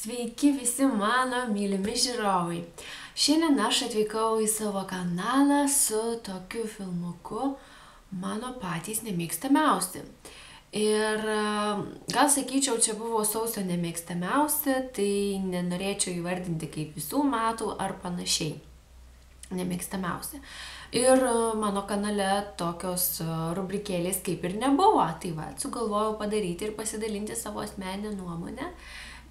Sveiki visi mano mylimi žiūrovai. Šiandien aš atvykau į savo kanalą su tokiu filmuku mano patys nemėgstamiausi. Ir gal sakyčiau, čia buvo sausio nemėgstamiausi, tai nenorėčiau įvardinti kaip visų metų ar panašiai nemėgstamiausi. Ir mano kanale tokios rubrikėlės kaip ir nebuvo. Tai va, sugalvojau padaryti ir pasidalinti savo asmeninę nuomonę.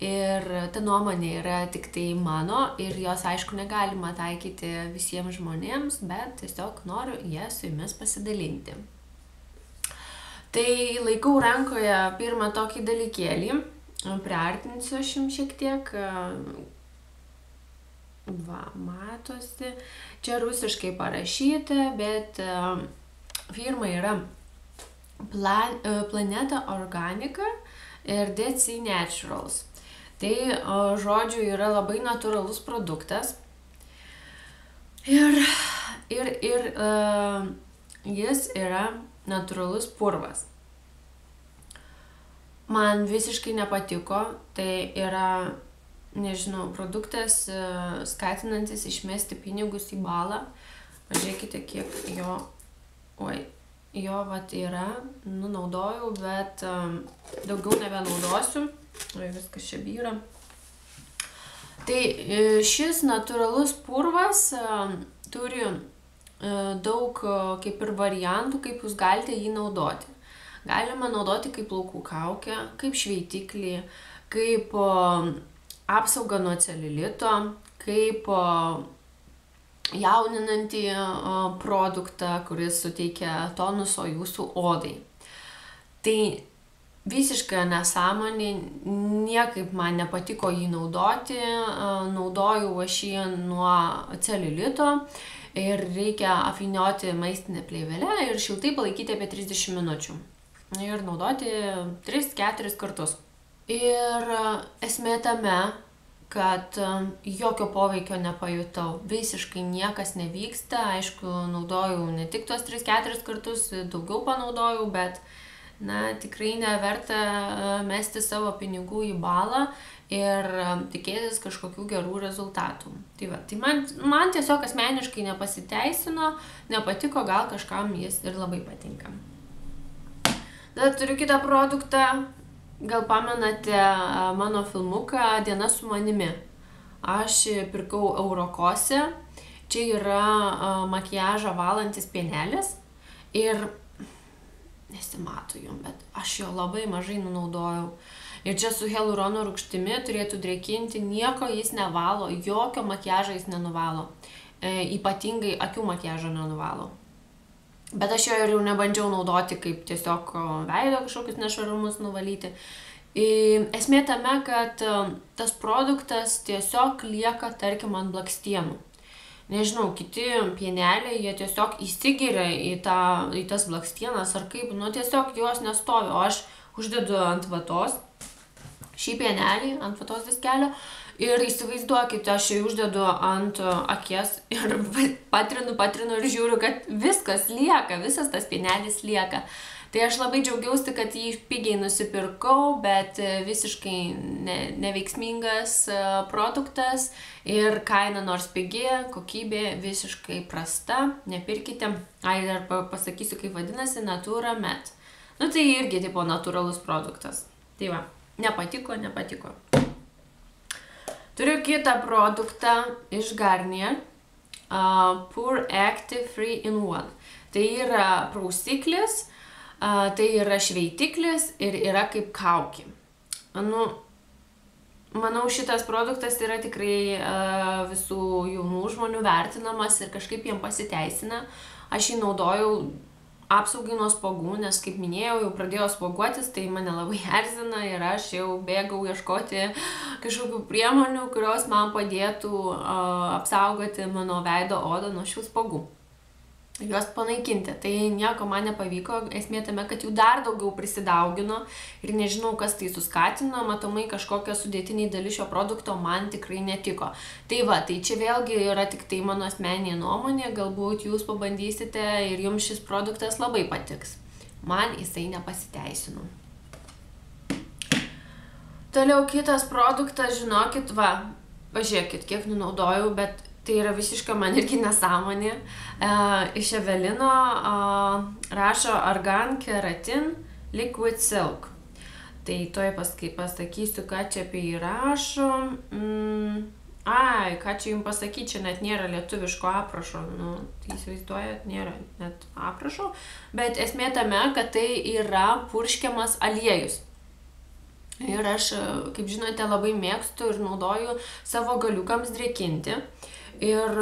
Ir ta nuomonė yra tik tai mano ir jos aišku negalima taikyti visiems žmonėms, bet tiesiog noriu ją su jumis pasidalinti. Tai laikau rankoje pirmą tokį dalykėlį, priartinsiu aš jums šiek tiek, va, matosi, čia rusiškai parašyta, bet firma yra Planeta Organica ir Dead Sea Naturals. Tai, žodžiu, yra labai natūralus produktas ir jis yra natūralus purvas. Man visiškai nepatiko, tai yra, nežinau, produktas skatinantis išmesti pinigus į balą. Pažiūrėkite, kiek jo vat yra, naudojau, bet daugiau nebenaudosiu. Viskas čia byra. Tai šis natūralus purvas turi daug kaip ir variantų, kaip jūs galite jį naudoti. Galima naudoti kaip plaukų kaukę, kaip šveitiklį, kaip apsaugą nuo celiulito, kaip jauninantį produktą, kuris suteikia tonuso jūsų odai. Tai visiškai nesąmonė, niekaip man nepatiko jį naudoti, naudojau aš jį nuo celiulito ir reikia apvynioti maistinę plėvelę ir šiltai palaikyti apie 30 minučių ir naudoti 3-4 kartus. Ir esmė tame, kad jokio poveikio nepajutau, visiškai niekas nevyksta, aišku, naudojau ne tik tuos 3-4 kartus, daugiau panaudojau, bet tikrai neverta mesti savo pinigų į balą ir tikėtis kažkokių gerų rezultatų. Tai va, tai man tiesiog asmeniškai nepasiteisino, nepatiko, gal kažkam jis ir labai patinka. Tada turiu kitą produktą, gal pamenate mano filmuką Diena su manimi. Aš pirkau Eurokose, čia yra makiažą valantis pienelis ir nesimato jum, bet aš jo labai mažai naudojau. Ir čia su hialurono rūgštimi turėtų drėkinti, nieko jis nevalo, jokio makiažo jis nenuvalo. Ypatingai akių makiažo nenuvalo. Bet aš jo ir jau nebandžiau naudoti kaip tiesiog veido kažkokius nešvarumus nuvalyti. Esmė tame, kad tas produktas tiesiog lieka, tarkim, ant blakstienų. Nežinau, kiti pieneliai, jie tiesiog įsigeria į tas blakstienas ar kaip, tiesiog jos nestovi, o aš uždedu ant vatos šį pienelį, ant vatos diskelio ir įsivaizduokite, aš jį uždedu ant akies ir patrinu ir žiūriu, kad viskas lieka, visas tas pienelis lieka. Tai aš labai džiaugiausi, kad jį pigiai nusipirkau, bet visiškai neveiksmingas produktas ir kaina nors pigi, kokybė visiškai prasta, nepirkite. Dar pasakysiu, kaip vadinasi, Natura Med. Tai irgi tipo natūralus produktas. Tai va, nepatiko. Turiu kitą produktą iš Garnier, Pure Active 3-in-1. Tai yra prausiklis, tai yra šveitiklis ir yra kaip kaukė. Manau, šitas produktas yra tikrai visų jaunų žmonių vertinamas ir kažkaip jiem pasiteisina. Aš jį naudojau apsaugai nuo spuogų, nes, kaip minėjau, jau pradėjo spuoguotis, tai mane labai erzina ir aš jau bėgau ieškoti kažkokių priemonių, kurios man padėtų apsaugoti mano veido odą nuo šių spuogų. Juos panaikinti. Tai nieko man nepavyko, esmė tame, kad jų dar daugiau prisidaugino ir nežinau, kas tai suskatino, matomai kažkokia sudėtiniai dalis šio produkto man tikrai netiko. Tai va, tai čia vėlgi yra tik tai mano asmeninė nuomonė, galbūt jūs pabandysite ir jums šis produktas labai patiks. Man jisai nepasiteisino. Toliau kitas produktas, žinokit, va, pažiūrėkit, kiek nunaudojau, bet tai yra visiška man irgi nesąmonė. Iš Evelino rašo Argan Keratin Liquid Silk. Tai toj pasakysiu, ką čia apie jį rašo. Ką čia jums pasakyti, čia net nėra lietuviško aprašo. Nu, tai įsivaizduojat, nėra net aprašo. Bet esmė tame, kad tai yra purškiamas aliejus. Ir aš, kaip žinote, labai mėgstu ir naudoju savo galiukams drėkinti. Ir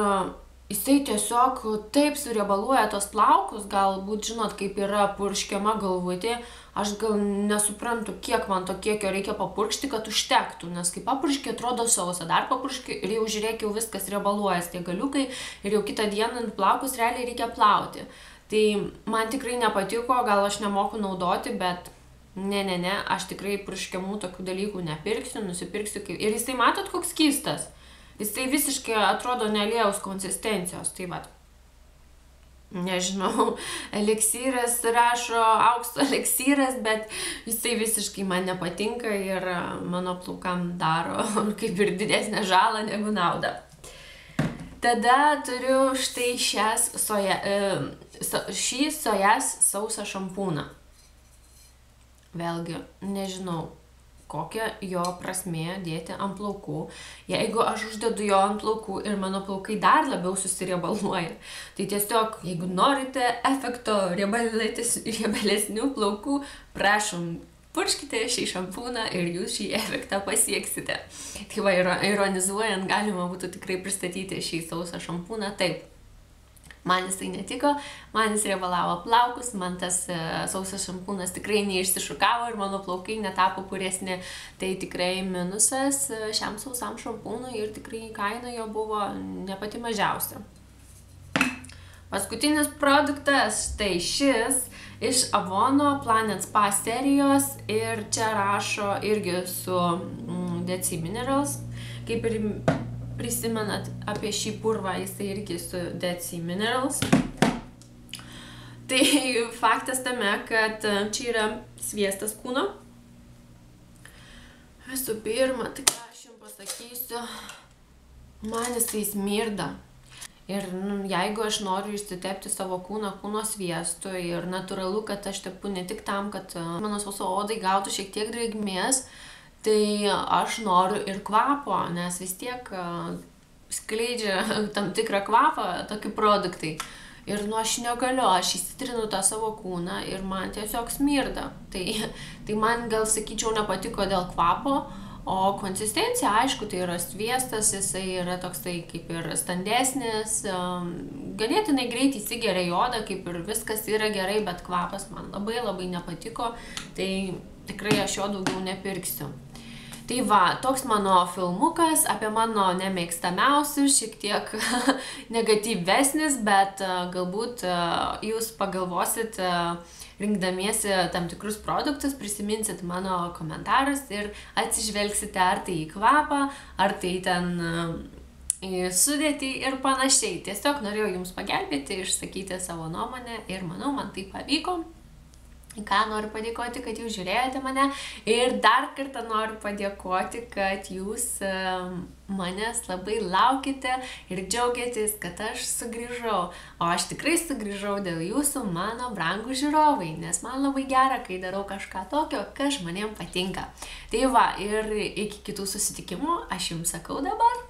jisai tiesiog taip suriebaluoja tos plaukus, galbūt žinot, kaip yra purškiama galvutė. Aš gal nesuprantu, kiek man to kiekio reikia papurkšti, kad užtektų, nes kai papurški, atrodo sausa, dar papurški ir jau žiūrėk, jau viskas riebaluojas tie galiukai ir jau kitą dieną plaukus realiai reikia plauti. Tai man tikrai nepatiko, gal aš nemoku naudoti, bet ne, aš tikrai purškiamų tokių dalykų nepirksiu, nusipirksiu. Ir jisai matot, koks skystas. Jisai visiškai atrodo ne aliejaus konsistencijos, tai vat. Nežinau, eleksyras rašo, aukso eleksyras, bet jisai visiškai man nepatinka ir mano plaukam daro kaip ir didesnę žalą negu naudą. Tada turiu štai šį sojas sausą šampūną. Vėlgi, nežinau, kokia jo prasmė dėti ant plaukų. Jeigu aš uždedu jo ant plaukų ir mano plaukai dar labiau susiriebaluoja, tai tiesiog, jeigu norite efekto riebalesnių plaukų, prašom, purškite šį šampūną ir jūs šį efektą pasieksite. Tai va, ironizuojant, galima būtų tikrai pristatyti šį sausą šampūną taip. Man jisai netiko, man jis riebalavo plaukus, man tas sausas šampūnas tikrai neišsišukavo ir mano plaukai netapo puresni. Tai tikrai minusas šiam sausam šampūnui ir tikrai kaina jo buvo ne pati mažiausia. Paskutinis produktas, tai šis iš Avono Planet Spa serijos ir čia rašo irgi su Deci Minerals, kaip ir prisimenat apie šį purvą, jisai irgi su Deci Minerals. Tai faktas tame, kad čia yra sviestas kūno. Visų pirma, tai ką aš jums pasakysiu, man jisai smirda. Ir jeigu aš noriu išsitepti savo kūno sviestu ir natūralu, kad aš tepu ne tik tam, kad mano sauso odai gautų šiek tiek drėgmės, tai aš noriu ir kvapo, nes vis tiek skleidžia tam tikrą kvapą tokie produktai. Ir aš negaliu, aš įsitrinu tą savo kūną ir man tiesiog smirda. Tai man gal, sakyčiau, nepatiko dėl kvapo, o konsistencija, aišku, tai yra sviestas, jisai yra toksai kaip ir standesnis, ganėtinai greit įsigeria į odą, kaip ir viskas yra gerai, bet kvapas man labai nepatiko, tai tikrai aš jo daugiau nepirksiu. Tai va, toks mano filmukas apie mano nemėgstamiausius, šiek tiek negatyvesnis, bet galbūt jūs pagalvosit, rinkdamiesi tam tikrus produktus, prisiminsit mano komentarus ir atsižvelgsite ar tai į kvapą, ar tai ten į sudėtį ir panašiai. Tiesiog norėjau jums pagelbėti, išsakyti savo nuomonę ir manau, man tai pavyko. Ką noriu padėkoti, kad jūs žiūrėjote mane ir dar kartą noriu padėkoti, kad jūs manęs labai laukite ir džiaugiatės, kad aš sugrįžau. O aš tikrai sugrįžau dėl jūsų, mano brangų žiūrovai, nes man labai gera, kai darau kažką tokio, kas žmonėm patinka. Tai va, ir iki kitų susitikimų aš jums sakau dabar.